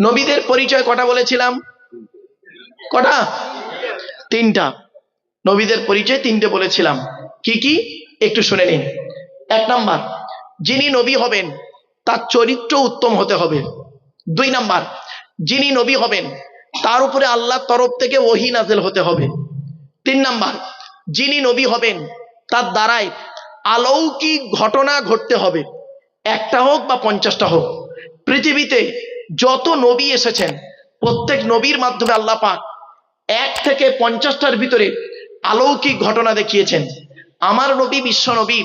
নবীদের পরিচয় কটা বলেছিলাম? কটা? তিনটা। নবীদের পরিচয় তিনটে বলেছিলাম। কি কি একটু শুনে নিন। এক নাম্বার, যিনি নবী হবেন তার চরিত্র উত্তম হতে হবে। দুই নাম্বার, যিনি নবী হবেন তার উপরে আল্লাহর তরফ থেকে ওহী নাযিল হতে হবে। তিন নাম্বার, যিনি নবী হবেন তার দ্বারাই অলৌকিক ঘটনা ঘটতে হবে, একটা হোক বা 50টা হোক। পৃথিবীতে যত নবী এসেছেন প্রত্যেক নবীর মাধ্যমে আল্লাহ পাক 1 থেকে 50টার ভিতরে অলৌকিক ঘটনা দেখিয়েছেন। আমার নবী বিশ্ব নবী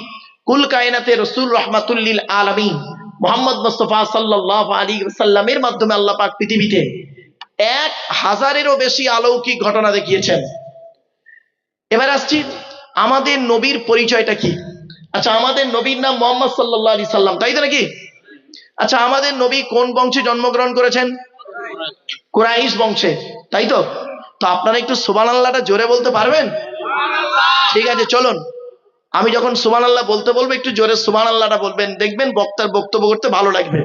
কুল কায়নাতে রসুল রাহমাতুল লিল আলামিন মুহাম্মদ মুস্তাফা সাল্লাল্লাহু আলাইহি ওয়াসাল্লামের মাধ্যমে আল্লাহ পাক পৃথিবীতে 1000-এরও বেশি অলৌকিক ঘটনা দেখিয়েছেন। এবার আসছি আমাদের নবীর পরিচয়টা কি। আচ্ছা, আমাদের নবীর নাম মুহাম্মদ সাল্লাল্লাহু আলাইহি সাল্লাম, তাই তো নাকি? আচ্ছা, আমাদের নবী কোন বংশে জন্মগ্রহণ করেছেন? কুরাইশ বংশে, তাই তো? তো আপনারা একটু সুবহানাল্লাহটা জোরে বলতে পারবেন? ঠিক আছে, চলুন আমি যখন সুবহানাল্লাহ বলতে বলবো একটু জোরে সুবহানাল্লাহটা বলবেন, দেখবেন বক্তার বক্তব্য করতে ভালো লাগবে।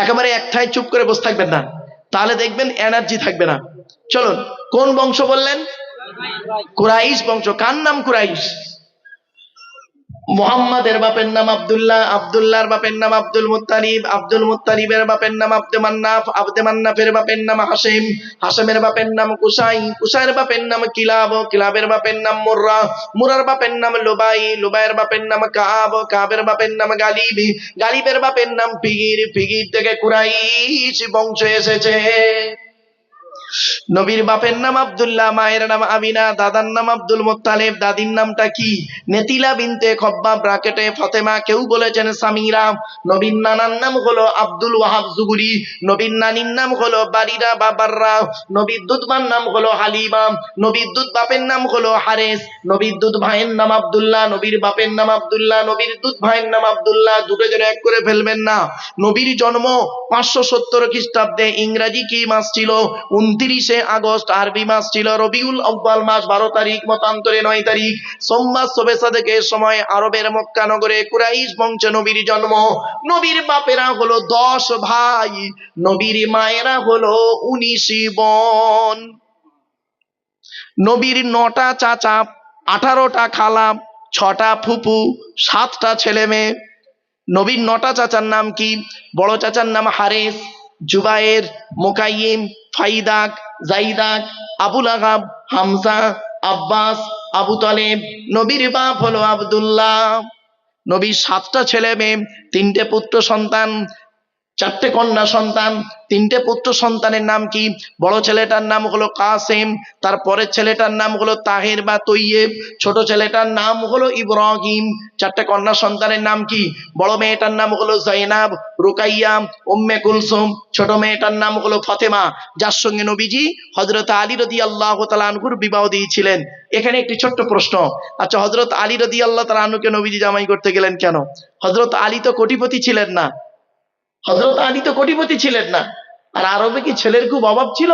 একেবারে একটাই চুপ করে বসে থাকবেন না, তাহলে দেখবেন এনার্জি থাকবে না। চলুন, কোন বংশ বললেন? কুরাইশ বংশ। কার নাম কুরাইশ? মুহাম্মাদের বাপের নাম আব্দুল্লাহ, আব্দুল্লাহর বাপের নাম আব্দুল মুত্তালিব, আব্দুল মুত্তালিবের বাপের নাম আব্দে মান্নাফ, আব্দে মান্নাফের বাপের নাম হাশিম, হাশিমের বাপের নাম কুসাই, কুসাইয়ের বাপের নাম কিলাব, কিলাবের বাপের নাম মুররা, মুরার বাপের নাম লুবাই, লুবাইয়ের বাপের নাম কাব, কাবের বাপের নাম গালিব, গালিবের বাপের নাম ফিগির, ফিগির থেকে কুরাইশ বংশ এসেছে। নবীর বাপের নাম আব্দুল্লাহ, মায়ের নাম আমিনা, দাদার নাম আব্দুল মুত্তালিব, দাদির নামটা কি? নেতিলা বিনতে খব্বাব ব্রাকেটে ফাতেমা, কেউ বলেছেন সামিরা। নবীর নানার নাম হলো আব্দুল ওয়াহাব জুগুরি, নবীর নানির নাম হলো বারিরা বা বাররা, নবীর দুধবার নাম হলো হালিমা, নবীর দুধ বাপের নাম হলো হারেস, নবীর দুধ ভাইয়ের নাম আব্দুল্লাহ, নবীর বাপের নাম আব্দুল্লাহ, নবীর দুধ ভাইয়ের নাম আব্দুল্লাহ। দুটো জন এক করে ফেলবেন না। নবীর জন্ম 570 খ্রিস্টাব্দে। ইংরেজি কি মাস ছিল? 29শে আগস্ট। আরবি মাস ছিল রবিউল আউয়াল মাস, 12 তারিখ, মতান্তরে 9 তারিখ। সোমবার শবে সাদেকের সময় আরবের মক্কা নগরে কুরাইশ বংশে নবীর জন্ম। নবীর বাপেরা হলো 10 ভাই, নবীর মায়েরা হলো 19 বোন। নবীর 9টা চাচা, 18টা খালা, 6টা ফুফু, 7টা ছেলে মেয়ে। নবীর 9টা চাচার নাম কি? বড় চাচার নাম হারেস, জুবায়ের, মুকাইম, ফাইদাক, জাইদাক, আবুল আহাব, হামজা, আব্বাস, আবু তালেব। নবীর বাপ হলো আব্দুল্লাহ। নবীর 7টা ছেলে মেয়ে, 3টে পুত্র সন্তান, 4টে কন্যা সন্তান। 3টে পুত্র সন্তানের নাম কি? বড় ছেলেটার নাম হলো কাসেম, তারপরের ছেলেটার নাম হলো তাহের বা তৈয়েব, ছোট ছেলেটার নাম হলো ইব্রাহিম। 4টে কন্যা সন্তানের নাম কি? বড় মেয়েটার নাম হলো জাইনাব, রুকাইয়া, উম্মে কুলসুম। ছোট মেয়েটার নাম হলো ফাতেমা, যার সঙ্গে নবীজি হযরত আলী রাদিয়াল্লাহু তাআলা আনহুর বিবাহ দিয়েছিলেন। এখানে একটি ছোট্ট প্রশ্ন। আচ্ছা, হযরত আলী রাদিয়াল্লাহু তাআলা আনহুকে নবীজি জামাই করতে গেলেন কেন? হযরত আলী তো কোটিপতি ছিলেন না। হযরত আলী তো কোটিপতি ছিলেন না। আর আরবে কি ছেলের খুব অভাব ছিল?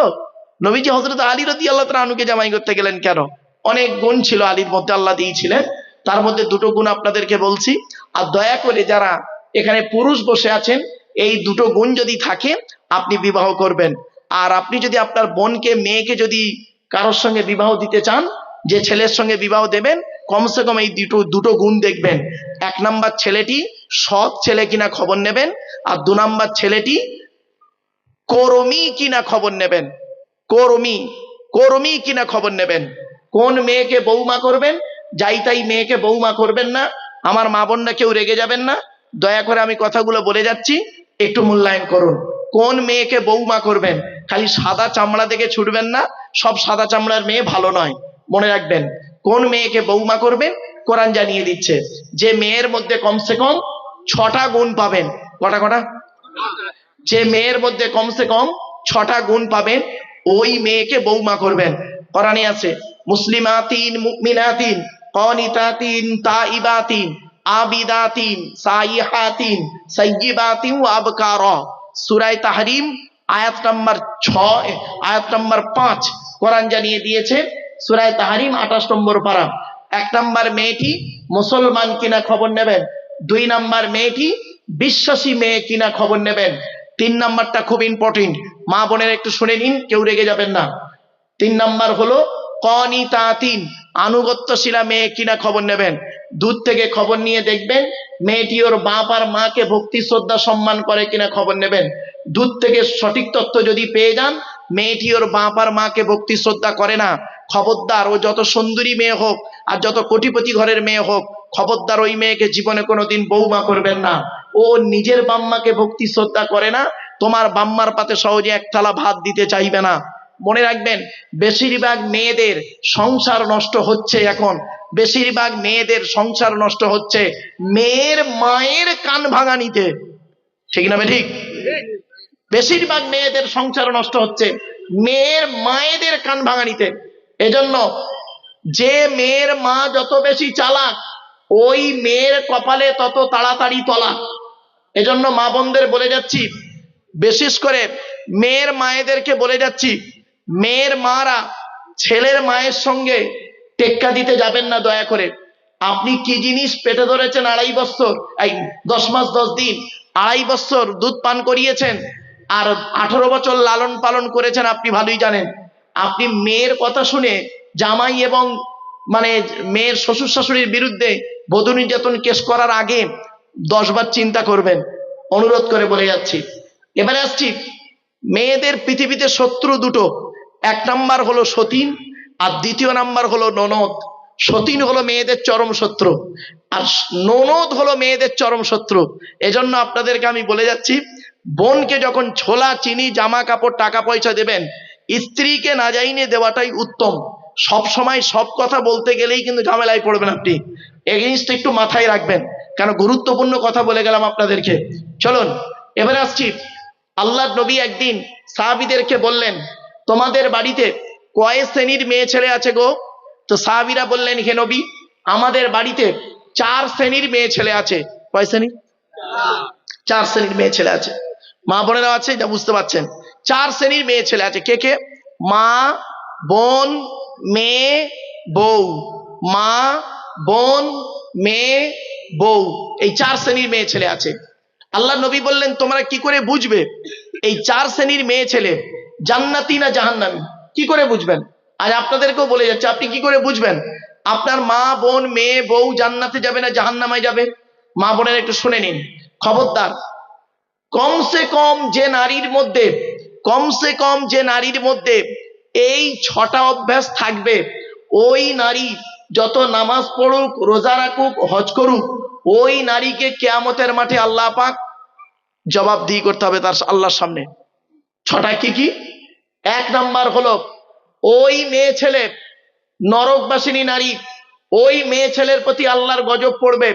নবীজি হযরত আলী রাদিয়াল্লাহু তাআলা আনহুকে জামাই করতে গেলেন কেন? অনেক গুণ ছিল আলীর মধ্যে, আল্লাহ দিয়েছিলেন। তার মধ্যে 2টো গুণ আপনাদেরকে বলছি। আর দয়া করে যারা এখানে পুরুষ বসে আছেন, এই 2টো গুণ যদি থাকে আপনি বিবাহ করবেন। আর আপনি যদি আপনার বোনকে, মেয়েকে যদি কারোর সঙ্গে বিবাহ দিতে চান, যে ছেলের সঙ্গে বিবাহ দেবেন, কমসে কম এই দুটো গুণ দেখবেন। 1 নাম্বার, ছেলেটি সৎ ছেলে কিনা খবর নেবেন। আর 2 নাম্বার, ছেলেটি কর্মী কিনা খবর নেবেন। কর্মী কিনা খবর নেবেন। কোন মেয়েকে বৌমা করবেন, যাই তাই মেয়েকে বৌমা করবেন না। আমার মা বোনরা কেউ রেগে যাবেন না, দয়া করে আমি কথাগুলো বলে যাচ্ছি, একটু মূল্যায়ন করুন। কোন মেয়েকে বৌমা করবেন, খালি সাদা চামড়া দেখে ছুটবেন না, সব সাদা চামড়ার মেয়ে ভালো নয়, মনে রাখবেন। কোন মেয়েকে বৌমা করবেন, কোরআন জানিয়ে দিচ্ছে যে মেয়ের মধ্যে কমসে কম 6টা গুণ পাবেন। কটা? যে মেয়ের মধ্যে কমসে কম 6টা গুণ পাবেন, ওই মেয়েকে বৌমা করবেন। কোরআনে আছে মুসলিমাতিন, মুমিনাতিন, কানিতাতিন, তাইবাতিন, আবিদাতিন, সাইহাতিন, সাইয়্যিবাতিন ওয়া আবকারা। সূরা তাহরিম আয়াত নাম্বার 6, আয়াত নাম্বার 5 কোরআন জানিয়ে দিয়েছে। সূরা তাহরিম 28 নম্বর পারা। 1 নাম্বার, মেয়েটি মুসলমান কিনা খবর নেবেন। 2 নাম্বার, মেয়েটি বিশ্বাসী মেয়ে কিনা খবর নেবেন। তিন নাম্বারটা খুব ইম্পর্টেন্ট, মা বোনের একটু শুনে নিন, কেউ রেগে যাবেন না। তিন নাম্বার হলো কনিতাতিন, আনুগত্যশীলা মেয়ে কিনা খবর নেবেন। দূর থেকে খবর নিয়ে দেখবেন মেয়েটি ওর বাপ আর মাকে ভক্তি শ্রদ্ধা সম্মান করে কিনা খবর নেবেন। দূর থেকে সঠিক তথ্য যদি পেয়ে যান মেয়েটি ওর বাপ আর মাকে ভক্তি শ্রদ্ধা করে না, খবরদার, ও যত সুন্দরী মেয়ে হোক আর যত কোটিপতি ঘরের মেয়ে হোক, খবরদার ওই মেয়েকে জীবনে কোনোদিন বৌমা করবেন না। ও নিজের বাম্মাকে ভক্তি শ্রদ্ধা করে না, তোমার বাম্মার পাতে সহজে এক থালা ভাত দিতে চাইবে না। মনে রাখবেন, বেশিরভাগ মেয়েদের সংসার নষ্ট হচ্ছে এখন, বেশিরভাগ মেয়েদের সংসার নষ্ট হচ্ছে মেয়ের মায়ের কান ভাঙানিতে, ঠিক না ঠিক? বেশিরভাগ মেয়েদের সংসার নষ্ট হচ্ছে মেয়ের মায়েদের কান ভাঙানিতে। এজন্য যে মেয়ের মা যত বেশি চালাক, ওই মেয়ের কপালে তত তাড়াতাড়ি তলাক। এজন্য মা বোনদের বলে যাচ্ছি, বিশেষ করে মেয়ের মায়েদেরকে বলে যাচ্ছি, মেয়ের মারা ছেলের মায়ের সঙ্গে টেক্কা দিতে যাবেন না দয়া করে। আপনি কি জিনিস পেটে ধরেছেন 2.5 বছর, 10 মাস 10 দিন, 2.5 বছর দুধ পান করিয়েছেন আর 18 বছর লালন পালন করেছেন, আপনি ভালোই জানেন। আপনি মেয়ের কথা শুনে জামাই এবং মেয়ের শ্বশুর শাশুড়ির বিরুদ্ধে বধূ নির্যাতন কেস করার আগে 10 বার চিন্তা করবেন, অনুরোধ করে বলে যাচ্ছি। এবারে আসছি, মেয়েদের পৃথিবীতে শত্রু দুটো, এক নাম্বার হলো সতীন আর দ্বিতীয় নাম্বার হলো ননদ। সতীন হলো মেয়েদের চরম শত্রু আর ননদ হলো মেয়েদের চরম শত্রু। এজন্য আপনাদেরকে আমি বলে যাচ্ছি, বোনকে যখন ছোলা চিনি জামা কাপড় টাকা পয়সা দেবেন, স্ত্রীকে না জানিয়ে দেওয়াটাই উত্তম। সব সময় সব কথা বলতে গেলেই কিন্তু ঝামেলায় পড়বেন আপনি, এই জিনিসটা একটু মাথায় রাখবেন, কারণ গুরুত্বপূর্ণ কথা বলে গেলাম আপনাদেরকে। চলুন এবারে আসছি, আল্লাহর নবী একদিন সাহাবীদেরকে বললেন, তোমাদের বাড়িতে কয় শ্রেণীর মেয়ে ছেলে আছে গো? তো সাহাবীরা বললেন, হে নবী, আমাদের বাড়িতে 4 শ্রেণীর মেয়ে ছেলে আছে। কয় শ্রেণী? 4 শ্রেণীর মেয়ে ছেলে আছে। মা বোনেরা আছে, যা বুঝতে পারছেন, 4 শ্রেণীর মেয়ে ছেলে আছে। কে কে? মা, বোন, মেয়ে, বউ। মা, বোন, মেয়ে, বউ, এই 4 শ্রেণীর মেয়ে ছেলে আছে। আল্লাহ নবী বললেন, তোমরা কি করে বুঝবে এই 4 শ্রেণীর মেয়ে ছেলে জান্নাতি না জাহান্নামী? কি করে বুঝবেন? আজ আপনাদেরকেও বলে যাচ্ছে, আপনি কি করে বুঝবেন আপনার মা, বোন, মেয়ে, বউ জান্নাতে যাবে না জাহান্নামে যাবে? মা বোনের একটু শুনে নিন, খবরদার, কমসে কম যে নারীর মধ্যে এই 6টা অভ্যাস থাকবে, ওই নারী যত নামাজ পড়ুক, রোজা রাখুক, হজ করুক, ওই নারীকে কিয়ামতের মাঠে আল্লাহ পাক জবাবদিহি করতে হবে তার আল্লাহর সামনে। 6টা কি কি? 1 নাম্বার হলো, ওই মেয়ে ছেলে নরকবাসিনী নারী, ওই মেয়ে ছেলের প্রতি আল্লাহর গজব পড়বে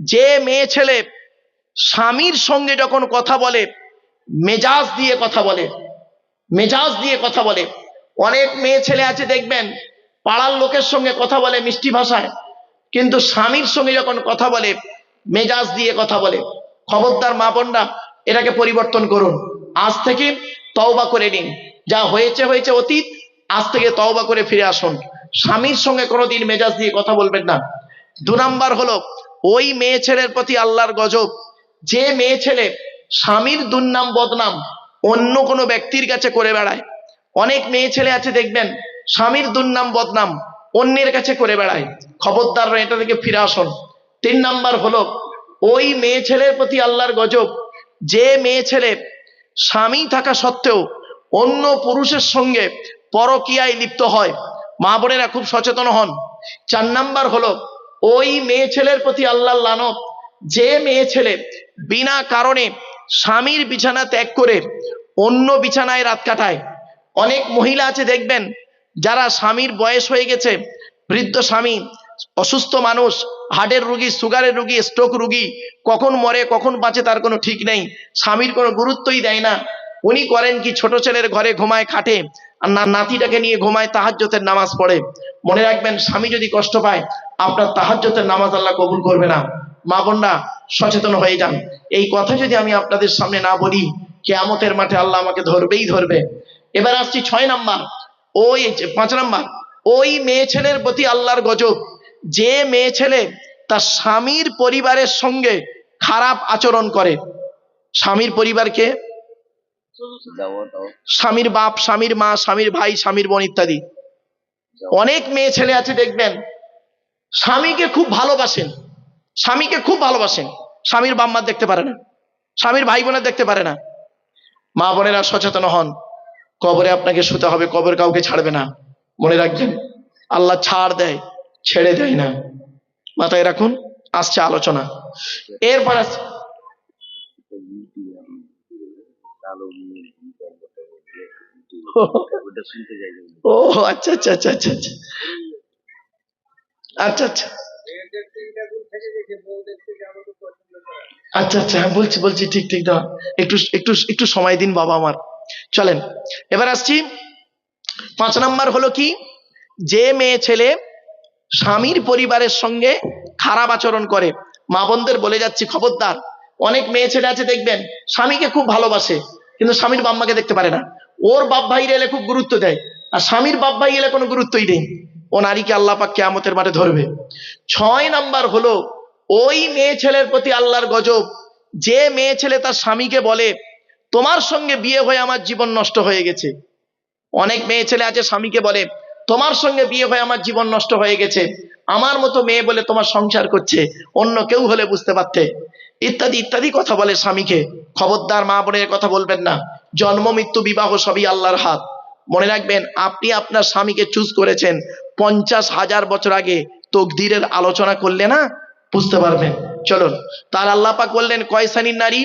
যে মেয়ে ছেলে স্বামীর সঙ্গে যখন কথা বলে মেজাজ দিয়ে কথা বলে, মেজাজ দিয়ে কথা বলে। অনেক মেয়ে ছেলে আছে দেখবেন, পাড়ার লোকের সঙ্গে কথা বলে মিষ্টি ভাষায়, কিন্তু স্বামীর সঙ্গে যখন কথা বলে মেজাজ দিয়ে কথা বলে। খবরদার মা বোনরা, এটাকে পরিবর্তন করুন। আজ থেকে তওবা করে নিন, যা হয়েছে হয়েছে অতীত, আজ থেকে তওবা করে ফিরে আসুন। স্বামীর সঙ্গে কোনোদিন মেজাজ দিয়ে কথা বলবেন না। 2 নাম্বার হলো, ওই মেয়ে ছেলের প্রতি আল্লাহর গজব যে মেয়ে ছেলে স্বামীর দুর্নাম বদনাম অন্য কোনো ব্যক্তির কাছে করে বেড়ায়। অনেক মেয়ে ছেলে আছে দেখবেন, স্বামীর দুর্নাম বদনাম অন্যের কাছে করে বেড়ায়। খবরদার, এটা থেকে ফিরে আসুন। 3 নাম্বার হলো, ওই মেয়ে ছেলের প্রতি আল্লাহর গজব যে মেয়ে ছেলে স্বামী থাকা সত্ত্বেও অন্য পুরুষের সঙ্গে পরকীয়ায় লিপ্ত হয়। মা বোনেরা খুব সচেতন হন। 4 নাম্বার হলো, ওই মেয়ে ছেলের প্রতি আল্লাহর লানত যে মেয়ে ছেলে বিনা কারণে স্বামীর বিছানা ত্যাগ করে অন্য বিছানায় রাত কাটায়। অনেক মহিলা আছে দেখবেন, যারা স্বামীর বয়স হয়ে গেছে, বৃদ্ধ স্বামী, অসুস্থ মানুষ, হার্টের রুগী, সুগারের রুগী, স্ট্রোক রুগী, কখন মরে কখন বাঁচে তার কোনো ঠিক নেই, স্বামীর কোনো গুরুত্বই দেয় না। উনি করেন কি, ছোট ছেলের ঘরে ঘুমায় খাটে আর নাতিটাকে নিয়ে ঘুমায়, তাহাজ্জুদের নামাজ পড়ে। মনে রাখবেন, স্বামী যদি কষ্ট পায় আপনার তাহাজ্জুদের নামাজ আল্লাহ কবুল করবে না। মা বোনরা সচেতন হয়ে যান। এই কথা যদি আমি আপনাদের সামনে না বলি, কিয়ামতের মাঠে আল্লাহ আমাকে ধরবেই ধরবে। এবার আসছি 6 নাম্বার, 5 নাম্বার, ওই মেয়ে ছেলের প্রতি আল্লাহর গজব যে মেয়ে ছেলে তার স্বামীর পরিবারের সঙ্গে খারাপ আচরণ করে। স্বামীর পরিবারকে স্বামীর বাপ, স্বামীর মা, স্বামীর ভাই, স্বামীর বোন ইত্যাদি। অনেক মেয়ে ছেলে আছে দেখবেন স্বামীকে খুব ভালোবাসেন, স্বামীকে খুব ভালোবাসেন, স্বামীর বাপ মা দেখতে পারে না, স্বামীর ভাই বোনের দেখতে পারে না। মা বোনেরা সচেতন হন, কবরে আপনাকে শুতে হবে, কবর কাউকে ছাড়বে না, মনে রাখবেন। আল্লাহ ছাড় দেয়, ছেড়ে দেয় না, মাথায় রাখুন। আসছে আলোচনা, এরপর ও আচ্ছা আচ্ছা আচ্ছা আচ্ছা আচ্ছা আচ্ছা আচ্ছা আচ্ছা আচ্ছা হ্যাঁ, বলছি বলছি, ঠিক ঠিক দাও, একটু একটু একটু সময় দিন বাবা আমার। চলেন এবার আসছি 5 নাম্বার হলো কি, যে মেয়ে ছেলে স্বামীর পরিবারের সঙ্গে খারাপ আচরণ করে। মা বোনদের বলে যাচ্ছি খবরদার, অনেক মেয়ে ছেলে আছে দেখবেন স্বামীকে খুব ভালোবাসে কিন্তু স্বামীর বাম্মাকে দেখতে পারে না, ওর বাপ ভাই এলে খুব গুরুত্ব দেয়, আর স্বামীর বাপ ভাই এলে কোনো গুরুত্বই নেই, ও নারীকে আল্লাহ পাক কিয়ামতের মাঠে ধরবে। 6 নাম্বার হলো ওই মেয়ে ছেলের প্রতি আল্লাহর গজব, যে মেয়ে ছেলে তার স্বামীকে বলে তোমার সঙ্গে বিয়ে হয়ে আমার জীবন নষ্ট হয়ে গেছে। অনেক মেয়ে ছেলে আছে স্বামীকে বলে তোমার সঙ্গে বিয়ে হয়ে আমার জীবন নষ্ট হয়ে গেছে, আমার মতো মেয়ে বলে তোমার সংসার করছে, অন্য কেউ হলে বুঝতে পারতে, ইত্যাদি ইত্যাদি কথা বলে স্বামীকে। খবরদার মা বোনের কথা বলবেন না, জন্ম মৃত্যু বিবাহ সবই আল্লাহর হাত। মনে রাখবেন আপনি আপনার স্বামীকে চুজ করেছেন 50,000 বছর আগে, তকদিরের আলোচনা করলে না বুঝতে পারবেন। চলুন, তার আল্লাহ পাক বললেন কয় শ্রেণীর নারী,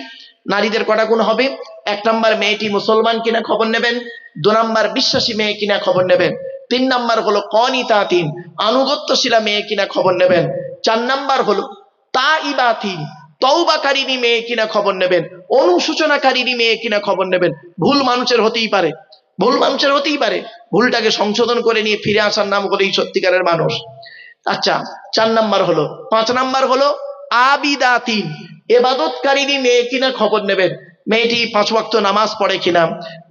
নারীদের কটা গুণ হবে। 1 নাম্বার মেয়েটি মুসলমান কিনা খবর নেবেন, 2 নাম্বার বিশ্বাসী মেয়ে কিনা খবর নেবেন, 3 নাম্বার হলো কনিতাতিন আনুগত্যশীলা মেয়ে কিনা খবর নেবেন, 4 নাম্বার হলো তাইবাতিন তওবাকারিনী মেয়ে কিনা খবর নেবেন, অনুসূচনাকারিনী মেয়ে কিনা খবর নেবেন। ভুল মানুষের হতেই পারে, ভুল মানুষের হতেই পারে, ভুলটাকে সংশোধন করে নিয়ে ফিরে আসার নাম হলো এই সত্যিকারের মানুষ। আচ্ছা 4 নাম্বার হলো, 5 নাম্বার হলো আবিদাতিন ইবাদতকারিনী মেয়ে কিনা খবর নেবেন, মেয়েটি 5 ওয়াক্ত নামাজ পড়ে কিনা,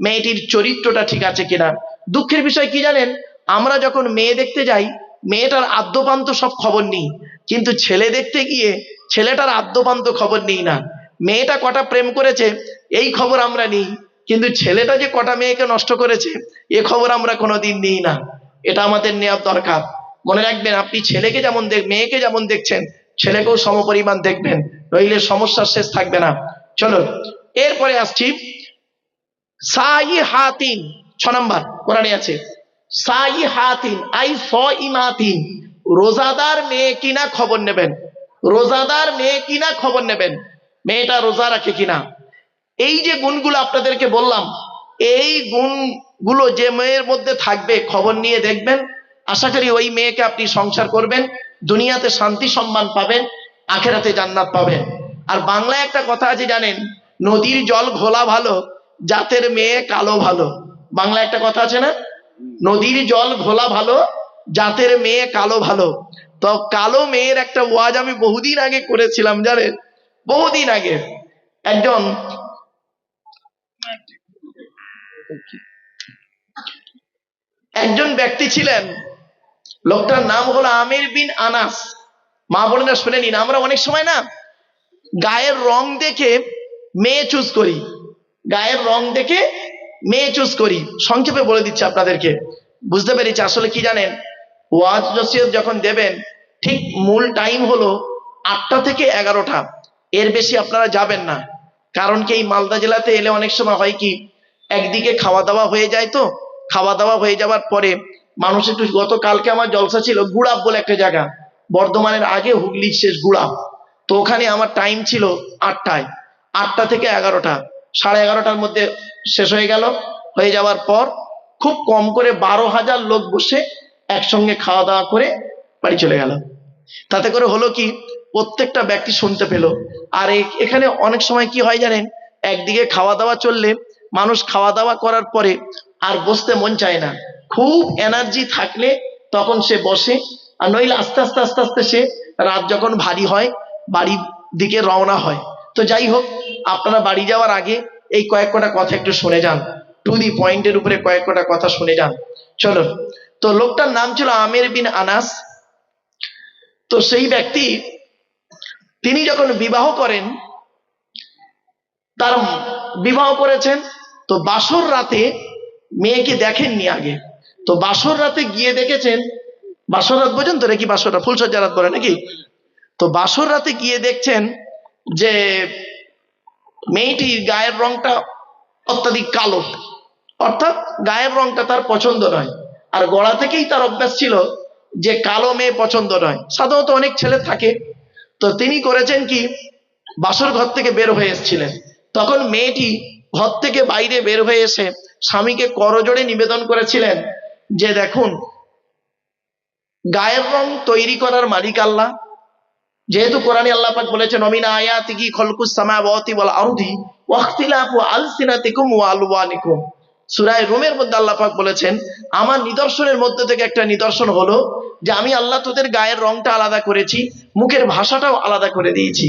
মেয়েটির চরিত্রটা ঠিক আছে কিনা। দুঃখের বিষয় কি জানেন, আমরা যখন মেয়ে দেখতে যাই মেয়েটার আদ্যপান্ত সব খবর নিই, কিন্তু ছেলে দেখতে গিয়ে ছেলেটার আদ্যপান্ত খবর নিই না। মেয়েটা কটা প্রেম করেছে এই খবর আমরা নিই, কিন্তু ছেলেটা যে কটা মেয়েকে নষ্ট করেছে এ খবর আমরা কোনোদিন নিই না। এটা আমাদের নেওয়া দরকার। মনে রাখবেন আপনি ছেলেকে যেমন মেয়েকে যেমন দেখছেন ছেলেকেও সমপরিমাণ দেখবেন, নইলে সমস্যার শেষ থাকবে না। চলো এরপরে আসছি সাই হাতিন, 6 নাম্বার কোরআনে আছে সাই হাতিন আই ইমাতিন, রোজাদার মেয়ে কিনা খবর নেবেন, রোজাদার মেয়ে কিনা খবর নেবেন, মেয়েটা রোজা রাখে কিনা। এই যে গুণগুলো আপনাদেরকে বললাম, এই গুণগুলো যে মেয়ের মধ্যে থাকবে খবর নিয়ে দেখবেন, আশা করি ওই মেয়েকে আপনি সংসার করবেন, দুনিয়াতে শান্তি সম্মান পাবেন, আখেরাতে জান্নাত পাবেন। আর বাংলায় একটা কথা আছে জানেন, নদীর জল ঘোলা ভালো, জাতের মেয়ে কালো ভালো। বাংলায় একটা কথা আছে না, নদীর জল ঘোলা ভালো, জাতের মেয়ে কালো ভালো। তো কালো মেয়ের একটা ওয়াজ আমি বহুদিন আগে করেছিলাম জানেন, বহুদিন আগে। একজন একজন ব্যক্তি ছিলেন, লোকটার নাম হলো আমির বিন আনাস। মা বোনেরা শুনে নিন, আমরা অনেক সময় না গায়ের রং দেখে মেয়ে চুজ করি, গায়ের রং দেখে মেয়ে চুজ করি। সংক্ষেপে বলে দিচ্ছি আপনাদেরকে, বুঝতে পেরেছি আসলে কি জানেন, ওয়াজ নসিহত যখন দেবেন ঠিক মূল টাইম হলো 8টা থেকে 11টা, এর বেশি আপনারা যাবেন না। কারণ কি এই মালদা জেলাতে এলে অনেক সময় হয় কি, একদিকে খাওয়া দাওয়া হয়ে যায়, তো খাওয়া দাওয়া হয়ে যাওয়ার পরে মানুষ একটু, গতকালকে আমার জলসা ছিল গুড়াব বলে একটা জায়গা, বর্ধমানের আগে হুগলির শেষ গুড়াব, তো ওখানে আমার টাইম ছিল 8টায়, 8টা থেকে 11টা, 11:30টার মধ্যে শেষ হয়ে গেল। হয়ে যাওয়ার পর খুব কম করে 12,000 লোক বসে একসঙ্গে খাওয়া দাওয়া করে বাড়ি চলে গেল। তাতে করে হলো কি, প্রত্যেকটা ব্যক্তি শুনতে পেল। আর এখানে অনেক সময় কি হয় জানেন, একদিকে খাওয়া দাওয়া চললে মানুষ খাওয়া দাওয়া করার পরে আর বসতে মন চায় না, খুব এনার্জি থাকলে তখন সে বসে, আর নইলে আস্তে আস্তে আস্তে আস্তে সে রাত যখন ভারী হয় বাড়ির দিকে রওনা হয়। তো যাই হোক, আপনারা বাড়ি যাওয়ার আগে এই কয়েক কটা কথা একটু শুনে যান, টু দি পয়েন্টের উপরে কয়েক কটা কথা শুনে যান। চলো, তো লোকটার নাম ছিল আমির বিন আনাস। তো সেই ব্যক্তি তিনি যখন বিবাহ করেন, তার বিবাহ করেছেন তো বাসর রাতে মেয়েকে দেখেননি আগে, তো বাসর রাতে গিয়ে দেখেছেন, বাসর রাত বোঝেন তো নাকি, বাসর রাত ফুলসজ্জা রাত বলে নাকি, তো বাসর রাতে গিয়ে দেখছেন যে মেয়েটির গায়ের রংটা অত্যাধিক কালো, অর্থাৎ গায়ের রংটা তার পছন্দ নয়। আর গোড়া থেকেই তার অভ্যাস ছিল যে কালো মেয়ে পছন্দ নয়, সাধারণত অনেক ছেলে থাকে। তো তিনি করেছেন কি, বাসর ঘর থেকে বের হয়ে এসেছিলেন, তখন মেয়েটি ঘর থেকে বাইরে বের হয়ে এসে স্বামীকে করজোড়ে নিবেদন করেছিলেন যে দেখুন, গায়ের রং তৈরি করার মালিক আল্লাহ, যেহেতু কোরআনে আল্লাহ পাক বলেছেন অমিন আয়াতিহি খলকুস সামাওয়াতি ওয়াল আরদি ওয়াখতিলাফু আলসিনাতিকুম ওয়া আলওয়ানিকুম। সূরা রুমের মধ্যে আল্লাহ পাক বলেছেন আমার নিদর্শনের মধ্যে থেকে একটা নিদর্শন হলো যে আমি আল্লাহ তোদের গায়ের রংটা আলাদা করেছি, মুখের ভাষাটাও আলাদা করে দিয়েছি।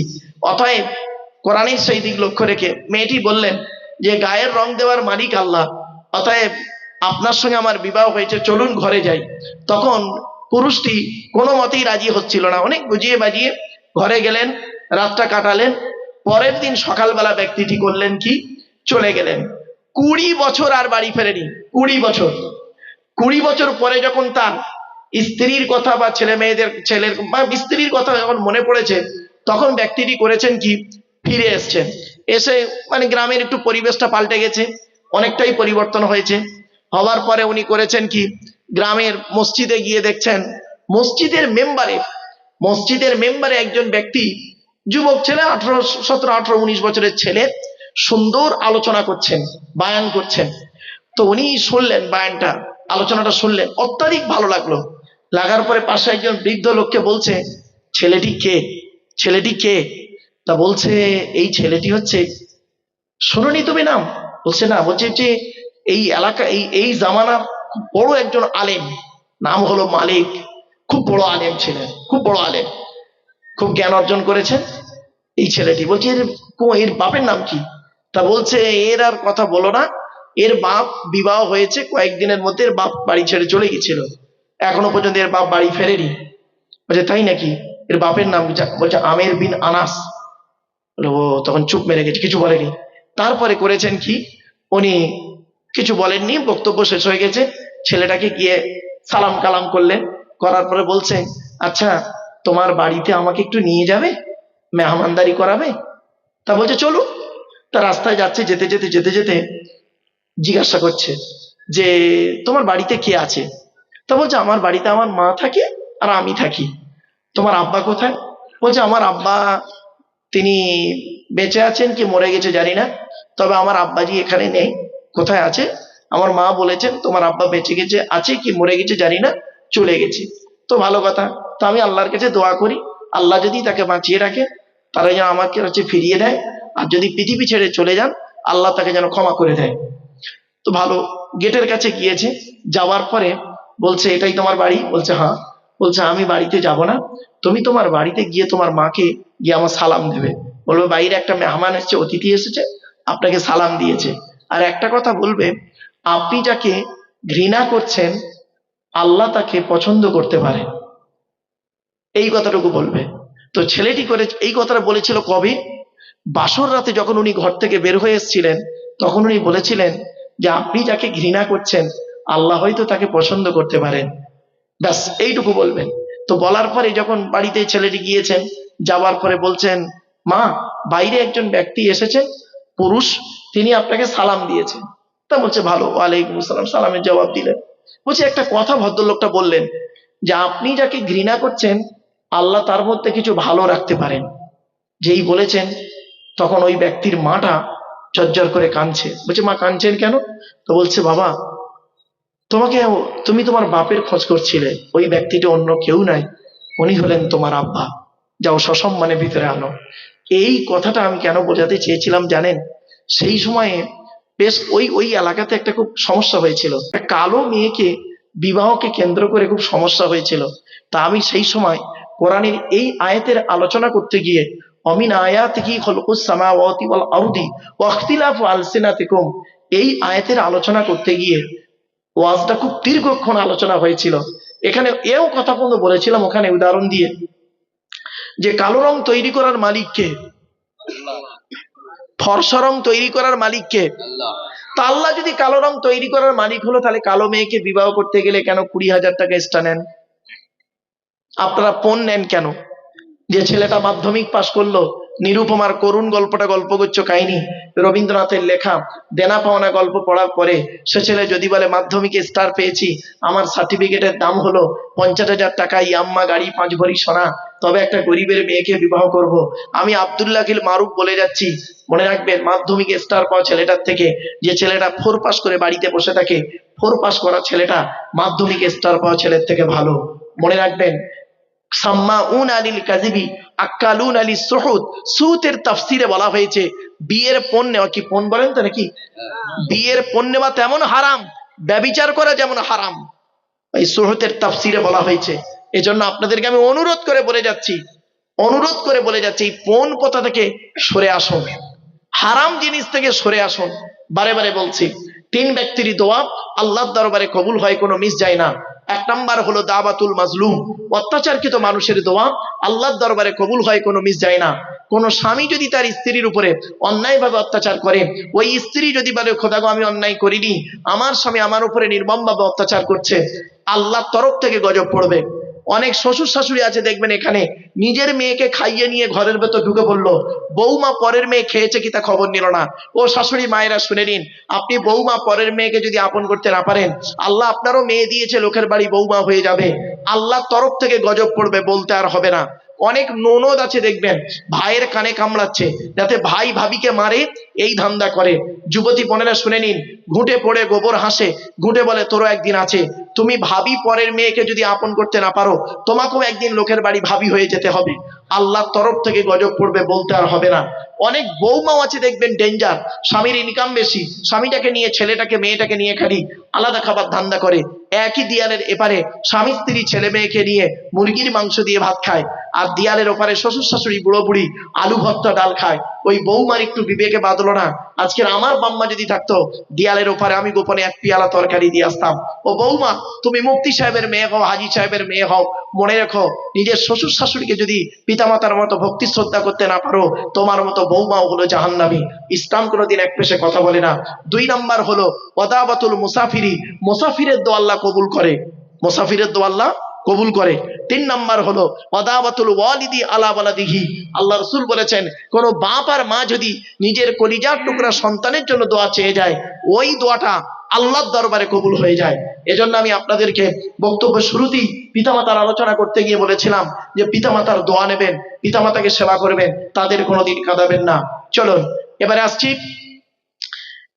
অতএব কোরআনের সেই দিক লক্ষ্য রেখে মেয়েটি বললেন যে গায়ের রং দেওয়ার মালিক আল্লাহ, অতএব আপনার সঙ্গে আমার বিবাহ হয়েছে, চলুন ঘরে যাই। তখন পুরুষটি কোনো মতেই রাজি হচ্ছিল না, অনেক বুঝিয়ে বাজিয়ে ঘরে গেলেন, রাতটা কাটালেন। পরের দিন সকালবেলা ব্যক্তিটি করলেন কি, চলে গেলেন। 20 বছর আর বাড়ি ফেরেনি, 20 বছর। 20 বছর পরে যখন তার স্ত্রীর কথা বা ছেলের বা স্ত্রীর কথা যখন মনে পড়েছে, তখন ব্যক্তিটি করেছেন কি, ফিরে এসছেন। এসে মানে গ্রামের একটু পরিবেশটা পাল্টে গেছে, অনেকটাই পরিবর্তন হয়েছে। হওয়ার পরে উনি করেছেন কি, গ্রামের মসজিদে গিয়ে দেখছেন মসজিদের মেম্বারে একজন ব্যক্তি, যুবক ছেলে, 17, 18, 19 বছরের ছেলে, সুন্দর আলোচনা করছেন, বায়ান করছেন। তো উনি শুনলেন বায়ানটা, আলোচনাটা শুনলেন, অত্যাধিক ভালো লাগলো। লাগার পরে পাশে একজন বৃদ্ধ লোককে বলছে ছেলেটি কে? তা বলছে এই ছেলেটি হচ্ছে, শোনোনি তুমি নাম? বলছে না। বলছে যে এই এলাকা, এই জামানার খুব বড় একজন আলেম, নাম হলো মালিক, খুব বড় আলেম ছিলেন, খুব বড় আলেম, খুব জ্ঞান অর্জন করেছেন এই ছেলেটি। বলছে এর বাপের নাম কি? তা বলছে এর আর কথা বলো না, এর বাপ বিবাহ হয়েছে কয়েকদিনের মধ্যে, এর বাপ বাড়ি ছেড়ে চলে গেছিল, এখনো পর্যন্ত এর বাপ বাড়ি ফেরেনি। বলছে তাই নাকি? এর বাপের নাম? বলছে আমের বিন আনাস। ও তখন চুপ মেরে গেছে, কিছু বলেনি। তারপরে করেছেন কি, উনি কিছু বলেননি, বক্তব্য শেষ হয়ে গেছে। ছেলেটাকে গিয়ে সালাম কালাম করলেন, করার পরে বলছে আচ্ছা তোমার বাড়িতে আমাকে একটু নিয়ে যাবে, মেহমানদারি করাবে? তা বলছে চলো। তা রাস্তায় যাচ্ছে, যেতে যেতে জিজ্ঞাসা করছে যে তোমার বাড়িতে কে আছে? তা বলছে আমার বাড়িতে আমার মা থাকে আর আমি থাকি। তোমার আব্বা কোথায়? বলছে আমার আব্বা, তিনি বেঁচে আছেন কি মরে গেছে জানি না, তবে আমার আব্বাজি এখানে নেই। কোথায় আছে? আমার মা বলেছেন তোমার আব্বা বেঁচে গেছে, আছে কি মরে গেছে জানি না, চলে গেছে। তো ভালো কথা, তো আমি আল্লাহর কাছে দোয়া করি, আল্লাহ যদি তাকে বাঁচিয়ে রাখে তারা যেন আমাকে হচ্ছে ফিরিয়ে দেয়, আর যদি পৃথিবী ছেড়ে চলে যান আল্লাহ তাকে যেন ক্ষমা করে দেয়। তো ভালো, গেটের কাছে গিয়েছে, যাওয়ার পরে বলছে এটাই তোমার বাড়ি? বলছে হ্যাঁ। বলছে আমি বাড়িতে যাব না, তুমি তোমার বাড়িতে গিয়ে তোমার মাকে গিয়ে আমার সালাম দেবে, বলবে বাইরে একটা মেহমান এসেছে, অতিথি এসেছে, আপনাকে সালাম দিয়েছে। আর একটা কথা বলবে, আপনি যাকে ঘৃণা করছেন আল্লাহ তাকে পছন্দ করতে পারে, এই কথাটুকু বলবে। তো ছেলেটি করে এই কথাটা বলেছিল কবে? বাসর রাতে যখন উনি ঘর থেকে বের হয়ে এসেছিলেন, তখন উনি বলেছিলেন যে আপনি যাকে ঘৃণা করছেন আল্লাহ হয়তো তাকে পছন্দ করতে পারেন, ব্যাস এইটুকু বলবেন। তো বলার পরে যখন বাড়িতে ছেলেটি গিয়েছেন, যাওয়ার পরে বলছেন মা, বাইরে একজন ব্যক্তি এসেছেন, পুরুষ, তিনি আপনাকে সালাম দিয়েছেন। তা বলছে ভালো, ওয়ালাইকুম আসসালাম, সালামের জবাব দিলেন। বলছে একটা কথা ভদ্রলোকটা বললেন যে আপনি যাকে ঘৃণা করছেন আল্লাহ তার মধ্যে কিছু ভালো রাখতে পারেন। যেই বলেছেন তখন ওই ব্যক্তির মাটা ঝরঝর করে কাঁদছে। বলছে মা কাঁদছেন কেন? তো বলছে বাবা, তুমি তোমার বাপের খোঁজ করছিলে, ওই ব্যক্তিটা অন্য কেউ নাই, উনি হলেন তোমার আব্বা, যাও সসম্মানে ভিতরে আনো। এই কথাটা আমি কেন বোঝাতে চেয়েছিলাম জানেন? সেই সময়ে বেশ ওই এলাকাতে একটা খুব সমস্যা হয়েছিল, একটা কালো মেয়েকে বিবাহকে কেন্দ্র করে খুব সমস্যা হয়েছিল। তা আমি সেই সময় কোরআনের এই আয়াতের আলোচনা করতে গিয়ে অমিন আয়াতিহি খলকুস সামাওয়াতি ওয়াল আরদি ওয়া ইখতিলাফু আলসিনাতিকুম, এই আয়াতের আলোচনা করতে গিয়ে ওয়াজটা খুব দীর্ঘক্ষণ আলোচনা হয়েছিল। এখানে এও কথা বলতে বলেছিলাম ওখানে উদাহরণ দিয়ে, যে কালো রং তৈরি করার মালিক কে? ফর্সা রং তৈরি করার মালিক কে? তা আল্লাহ যদি কালো রং তৈরি করার মালিক হলো, তাহলে কালো মেয়েকে বিবাহ করতে গেলে কেন 20,000 টাকা এক্সট্রা নেন? আপনারা পণ নেন কেন? যে ছেলেটা মাধ্যমিক পাশ করলো, নিরুপমার করুণ গল্পটা গল্পগুচ্ছ কাহিনী, রবীন্দ্রনাথের লেখা দেনা পাওনা গল্প পড়ার পরে সে ছেলে যদি বলে মাধ্যমিকে স্টার পেয়েছি, আমার সার্টিফিকেটের দাম হলো 50,000 টাকা, ইয়াম্মা গাড়ি, 5 ভরি সোনা, তবে একটা গরিবের মেয়েকে বিবাহ করব, আমি আব্দুল্লাহিল মারুফ বলে যাচ্ছি, মনে রাখবেন মাধ্যমিকে স্টার পাওয়া ছেলেটার থেকে যে ছেলেটা 4 পাস করে বাড়িতে বসে থাকে, 4 পাস করা ছেলেটা মাধ্যমিকে স্টার পাওয়া ছেলের থেকে ভালো। মনে রাখবেন সাম্মাউন আলিল কাযিবি আক্কালুন আলিস সুহুদ, সুতের তাফসিরে বলা হয়েছে বিয়ের পণ নেওয়া, কি পণ বলেন তো নাকি, বিয়ের পণ নেওয়া তেমন হারাম, ব্যভিচার করা যেমন হারাম, এই সুহুতের তাফসিরে বলা হয়েছে। এজন্য আপনাদেরকে আমি অনুরোধ করে বলে যাচ্ছি, এই পণ প্রথা থেকে সরে আসুন, হারাম জিনিস থেকে সরে আসুন। বারে বারে বলছি, 3 ব্যক্তির দোয়া আল্লাহর দরবারে কবুল হয়, কোনো মিস যায় না। 1 নাম্বার হলো দাওয়াতুল মাজলুম, অত্যাচারকৃত মানুষের দোয়া আল্লাহর দরবারে কবুল হয়, কোনো মিস যায় না। কোন স্বামী যদি তার স্ত্রীর উপরে অন্যায়ভাবে অত্যাচার করে, ওই স্ত্রী যদি বলে খোদা গো আমি অন্যায় করিনি, আমার স্বামী আমার উপরে নির্মমভাবে অত্যাচার করছে, আল্লাহর তরফ থেকে গজব পড়বে। অনেক শ্বশুর শাশুড়ি আছে দেখবেন এখানে, নিজের মেয়েকে খাইয়ে নিয়ে ঘরের ভেতর ঢুকে পড়লো, বৌমা পরের মেয়ে খেয়েছে কি তা খবর নিল না। ও শাশুড়ি মায়েরা শুনে নিন, আপনি বৌমা পরের মেয়েকে যদি আপন করতে না পারেন, আল্লাহ আপনারও মেয়ে দিয়েছে, লোকের বাড়ি বৌমা হয়ে যাবে, আল্লাহর তরফ থেকে গজব পড়বে, বলতে আর হবে না। অনেক ননদ আছে দেখবেন ভাইয়ের কানে কামড়াচ্ছে যাতে ভাই ভাবিকে মারে, এই ধান্দা করে। যুবতী বোনেরা শুনে নিন, ঘুঁটে পড়ে গোবর হাসে, ঘুঁটে বলে তোরও একদিন আছে। তুমি ভাবি পরের মেয়েকে যদি আপন করতে না পারো, তোমাকেও একদিন লোকের বাড়ি ভাবি হয়ে যেতে হবে, আল্লাহর তরফ থেকে গজব পড়বে, বলতে আর হবে না। অনেক বৌমাও আছে দেখবেন ডেঞ্জার, স্বামীর ইনকাম বেশি, স্বামীটাকে নিয়ে ছেলেটাকে মেয়েটাকে নিয়ে খালি আলাদা খাবার ধান্দা করে, একই দেয়ালের এপারে স্বামী স্ত্রী ছেলে মেয়েকে নিয়ে মুরগির মাংস দিয়ে ভাত খায়, আর দেয়ালের ওপারে শ্বশুর শাশুড়ি বুড়ো বুড়ি আলু ভর্তা ডাল খায়। ওই বৌমার একটু বিবেকে বাঁধলো না, আজকের আমার বাম্মা যদি থাকতো, দেয়ালের ওপারে আমি গোপনে 1 পেয়ালা তরকারি দিয়ে আসতাম। ও বৌমা, তুমি মুফতি সাহেবের মেয়ে হও, হাজি সাহেবের মেয়ে হও, মনে রেখো নিজের শ্বশুর শাশুড়িকে যদি পিতামাতার মতো ভক্তি শ্রদ্ধা করতে না পারো, তোমার মতো বৌমাও হলো জাহান্নামী। ইসলাম কোনোদিন এক পেশে কথা বলে না। 2 নাম্বার হলো ওয়াদাবাতুল মুসাফিরি, মুসাফিরের দোয়া আল্লাহ কবুল করে, মুসাফিরের দোয়া আল্লাহ কবুল করে। 3 নাম্বার হলো ওয়াদাবাতুল ওয়ালিদি আলা ওয়ালাদিহি, আল্লাহ রাসূল বলেছেন কোন বাপ আর মা যদি নিজের কলিজার টুকরা সন্তানের জন্য দোয়া চেয়ে যায়, ওই দোয়াটা আল্লাহর দরবারে কবুল হয়ে যায়। এজন্য আমি আপনাদেরকে বক্তব্য শুরুতেই পিতামাতার আলোচনা করতে গিয়ে বলেছিলাম যে পিতামাতার দোয়া নেবেন, পিতামাতাকে সেবা করবেন, তাদের কোনোদিন কাঁদাবেন না। চলুন এবারে আসছি,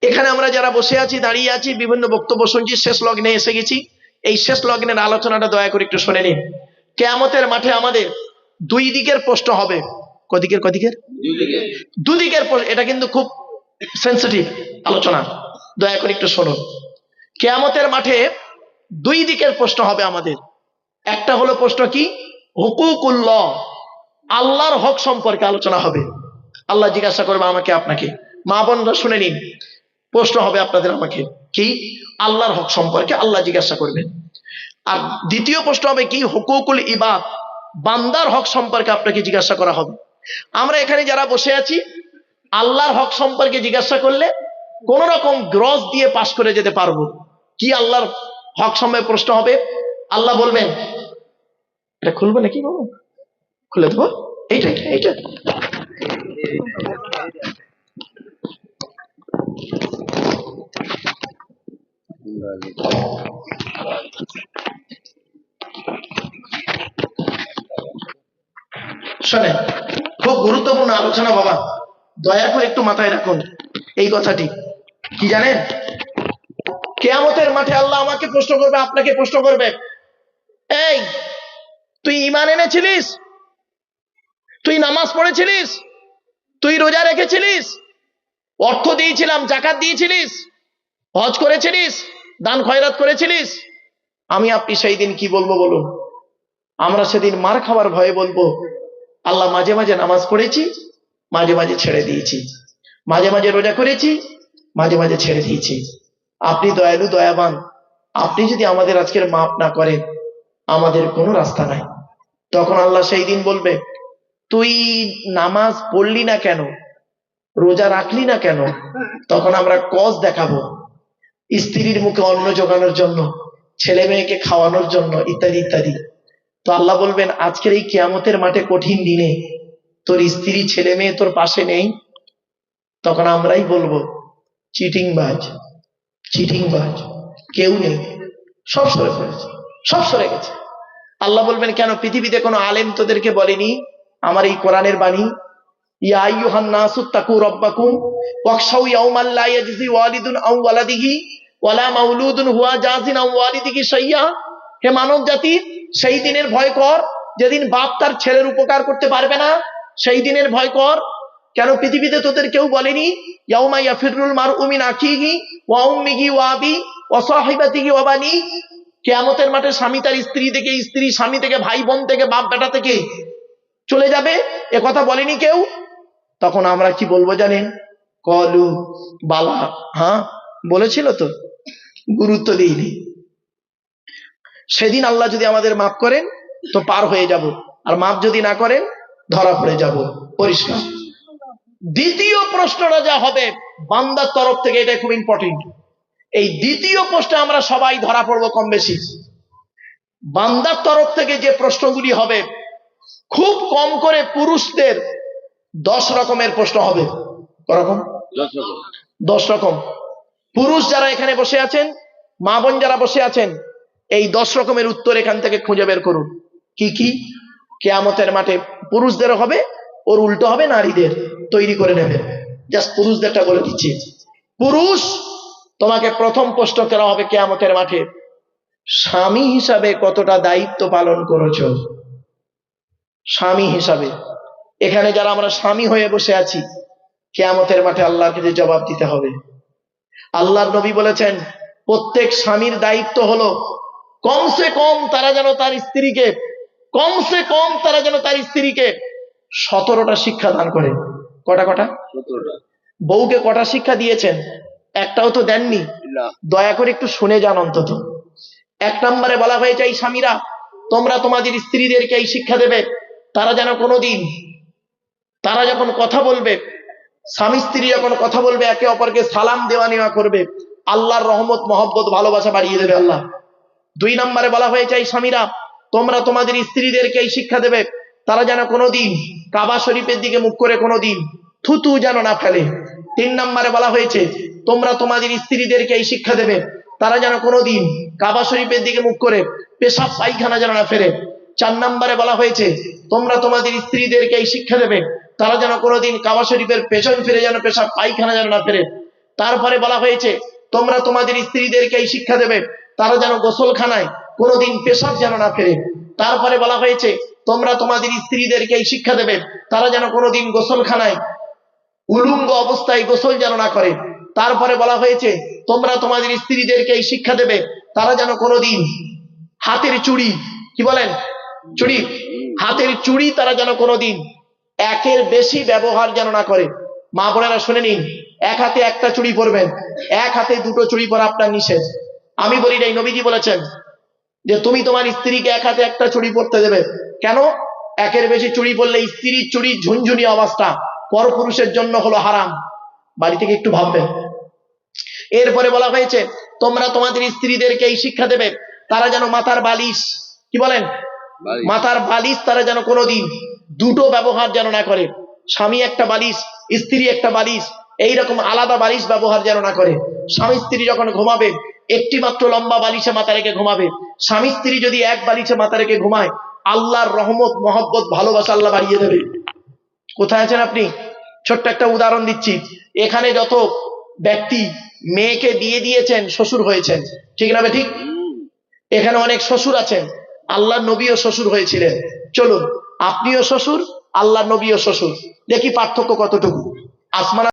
এখানে আমরা যারা বসে আছি, দাঁড়িয়ে আছি, বিভিন্ন বক্তব্য শুনছি, শেষ লগ্নে এসে গেছি। এই শেষ লগ্নের আলোচনাটা দয়া করে একটু শুনে নিন। কিয়ামতের মাঠে আমাদের 2 দিকের প্রশ্ন হবে। কদিকের? 2 দিকের প্রশ্ন, এটা কিন্তু খুব সেন্সিটিভ আলোচনা, দয়া করে একটু শুনুন। কিয়ামতের মাঠে 2 দিকের প্রশ্ন হবে আমাদের। একটা হলো প্রশ্ন কি, হুকুকুল্লাহ, আল্লাহর হক সম্পর্কে আলোচনা হবে। আল্লাহ জিজ্ঞাসা করবে আমাকে আপনাকে, মা বোনরা শুনে নিন, প্রশ্ন হবে আপনাদের আমাকে, কি আল্লাহর হক সম্পর্কে আল্লাহ জিজ্ঞাসা করবেন। আর দ্বিতীয় প্রশ্ন হবে কি, হুকুকুল ইবাদ, বান্দার হক সম্পর্কে আপনাকে জিজ্ঞাসা করা হবে। আমরা এখানে যারা বসে আছি, আল্লাহর হক সম্পর্কে জিজ্ঞাসা করলে কোন রকম গ্রস দিয়ে পাশ করে যেতে পারবো। কি আল্লাহর হক সম্পর্কে প্রশ্ন হবে, আল্লাহ বলবেন, এটা খুলবে নাকি বাবু, খুলে দেবো, এইটা এইটা শোনেন, খুব গুরুত্বপূর্ণ আলোচনা বাবা, দয়া করে একটু মাথায় রাখুন এই কথাটি। কি জানেন, কিয়ামতের মাঠে আল্লাহ আমাকে প্রশ্ন করবে, আপনাকে প্রশ্ন করবে, এই তুই ঈমান এনেছিলিস, তুই নামাজ পড়েছিলিস, তুই রোজা রেখেছিলিস, অর্থ দিয়েছিলাম যাকাত দিয়েছিলিস, হজ করেছিলিস, দান খয়রাত করেছিলিস? আমি আপনি সেই দিন কি বলবো বলুন? আমরা সেদিন মার খাবার ভয়ে বলবো, আল্লাহ মাঝে মাঝে নামাজ পড়েছি, মাঝে মাঝে ছেড়ে দিয়েছি, মাঝে মাঝে রোজা করেছি, মাঝে মাঝে ছেড়ে দিয়েছি। আপনি দয়ালু দয়াবান, আপনি যদি আমাদের আজকের মাফ না করেন, আমাদের কোনো রাস্তা নাই। তখন আল্লাহ সেই দিন বলবে, তুই নামাজ পড়লি না কেন? রোজা রাখলি না কেন? তখন আমরা কজ দেখাবো, স্ত্রীর মুখে অন্ন জোগানোর জন্য, ছেলে মেয়েকে খাওয়ানোর জন্য, ইত্যাদি ইত্যাদি। তো আল্লাহ বলবেন আজকের এই কিয়ামতের মাঠে কঠিন দিনে তোর স্ত্রী ছেলে মেয়ে তোর পাশে নেই, তখন আমরাই বলবো চিটিংবাজ, চিটিংবাজ, কেউ নেই, সব সরে পড়েছে, সব সরে গেছে। আল্লাহ বলবেন কেন পৃথিবীতে কোনো আলেম তোদেরকে বলেনি আমার এই কোরআনের বাণী, ইয়া আইয়ুহান নাসু তাকু রাব্বাকুম ওয়াখশাউ ইয়াওমান লা ইয়াজজি ওয়ালিদুন আও ওয়ালাদিহি ওয়ালা মাউলুদুন হুয়া জাযিন আও ওয়ালিদিহি শাইয়্যা, হে মানব জাতি সেই দিনের ভয় কর যেদিন বাপ তার ছেলের উপকার করতে পারবে না, সেই দিনের ভয় কর। কেন পৃথিবীতে তোদের কেউ বলেনি ইয়াউমা ইয়াফিরুল মারউ মিন আখিহি ওয়া উম্মিহি ওয়া আবি ওয়া সাহিবাতিহি ওয়া বানি, কিয়ামতের মাঠে স্বামী তার স্ত্রী থেকে, স্ত্রী স্বামী থেকে, ভাই বোন থেকে, বাপ বেটা থেকে চলে যাবে, এ কথা বলেনি কেউ। তখন আমরা কি বলবো জানেন? কলু বালা, হ্যাঁ বলেছিল তো, গুরুত্ব দিইনি। সেদিন আল্লাহ যদি আমাদের মাফ করেন তো পার হয়ে যাব, আর মাফ যদি না করেন ধরা পড়ে যাব, পরিষ্কার। দ্বিতীয় প্রশ্নটা যা হবে বান্দার তরফ থেকে, এটা খুব ইম্পর্টেন্ট। এই দ্বিতীয় প্রশ্নে আমরা সবাই ধরা পড়বো কম বেশি। বান্দার তরফ থেকে যে প্রশ্নগুলি হবে, খুব কম করে পুরুষদের 10 রকমের প্রশ্ন হবে। করকম? 10 রকম। পুরুষ যারা এখানে বসে আছেন, মা বোন যারা বসে আছেন, এই 10 রকমের উত্তর এখান থেকে খুঁজে বের করুন। কি কি? কিয়ামতের মাঠে পুরুষদেরও হবে, ওর উল্টো হবে নারীদের, তৈরি করে নেবেন। জাস্ট পুরুষদেরটা বলে দিচ্ছি। পুরুষ, তোমাকে প্রথম প্রশ্ন করা হবে কিয়ামতের মাঠে, স্বামী হিসাবে কতটা দায়িত্ব পালন করেছো? স্বামী হিসাবে। এখানে যারা আমরা স্বামী হয়ে বসে আছি, কিয়ামতের মাঠে আল্লাহর কাছে জবাব দিতে হবে। আল্লাহর নবী বলেছেন প্রত্যেক স্বামীর দায়িত্ব হলো কমসে কম তারা যেন তার স্ত্রীকে, কমসে কম তারা যেন তার স্ত্রীকে 17টা শিক্ষা দান করে। কটা? 17টা। বউকে কটা শিক্ষা দিয়েছেন? একটাও তো দেননি। দয়া করে একটু শুনে যান অন্তত। 1 নম্বরে বলা হয়েছে এই স্বামীরা তোমরা তোমাদের স্ত্রীদেরকে এই শিক্ষা দেবে তারা যেন কোনোদিন, তারা যখন কথা বলবে, স্বামী স্ত্রী যখন কথা বলবে একে অপরকে সালাম দেওয়া নেওয়া করবে, আল্লাহর রহমত মহব্বত ভালোবাসা বাড়িয়ে দেবে আল্লাহ। 2 নম্বরে বলা হয়েছে এই স্বামীরা তোমরা তোমাদের স্ত্রীদেরকে এই শিক্ষা দেবে তারা যেন কোনোদিন কাবা শরীফের দিকে মুখ করে কোনোদিন থুতু যেন না ফেলে। 3 নম্বরে বলা হয়েছে তোমরা তোমাদের স্ত্রীদেরকে এই শিক্ষা দেবে তারা যেন কোনোদিন কাবা শরীফের দিকে মুখ করে পেশাব পায়খানা যেন না ফেলে। 4 নম্বরে বলা হয়েছে তোমরা তোমাদের স্ত্রীদেরকে এই শিক্ষা দেবে তারা যেন কোনোদিন কাবা শরীফের পেছন ফিরে যেন পেশাব পায়খানা যেন না ফেলে। তারপরে বলা হয়েছে তোমরা তোমাদের স্ত্রীদেরকে এই শিক্ষা দেবে তারা যেন গোসলখানায় কোনোদিন পেশাব যেন না ফেলে। তারপরে বলা হয়েছে তোমরা তোমাদের স্ত্রীদেরকে এই শিক্ষা দেবে তারা যেন কোনোদিন গোসলখানায় উলঙ্গ অবস্থায় গোসল যেন না করে। তারপরে বলা হয়েছে তোমরা তোমাদের স্ত্রীদেরকে এই শিক্ষা দেবে তারা যেন কোনোদিন হাতের চুড়ি, কি বলেন, চুড়ি, হাতের চুড়ি তারা যেন কোনোদিন একের বেশি ব্যবহার যেন না করে। মা বোনেরা শুনে নিন, এক হাতে একটা চুড়ি পরবেন, এক হাতে দুটো চুড়ি পরা আপনার নিষেধ। আমি বলি নাই, নবীজি বলেছেন যে তুমি তোমার স্ত্রীকে এক হাতে একটা চুড়ি পরতে দেবে। কেন? একের বেশি চুড়ি পরলে স্ত্রীর চুড়ি ঝুনঝুনি অবস্থা পরপুরুষের জন্য হলো হারাম। বাড়ি থেকে একটু ভাববেন। এরপরে বলা হয়েছে তোমরা তোমাদের স্ত্রীদেরকে এই শিক্ষা দেবে তারা যেন মাথার বালিশ, কি বলেন, মাথার বালিশ তারা যেন কোনোদিন দুটো ব্যবহার যেন না করে। স্বামী একটা বালিশ, স্ত্রী একটা বালিশ, এইরকম আলাদা বালিশ ব্যবহার যেন না করে। স্বামী স্ত্রী যখন ঘুমাবে একটি মাত্র লম্বা বালিশে মাথা রেখে ঘুমাবে। স্বামী স্ত্রী যদি এক বালিশে মাথা রেখে ঘুমায় আল্লাহর রহমত মহব্বত ভালোবাসা আল্লাহ বাড়িয়ে দেবে। কোথায় আছেন আপনি? ছোট্ট একটা উদাহরণ দিচ্ছি। এখানে যত ব্যক্তি মেয়েকে বিয়ে দিয়েছেন শ্বশুর হয়েছেন, ঠিক না? ঠিক। এখানে অনেক শ্বশুর আছেন, আল্লাহ নবীও শ্বশুর হয়েছিলেন। চলুন আপনিও শ্বশুর, আল্লাহ নবীও শ্বশুর, দেখি পার্থক্য কতটুকু। আসমান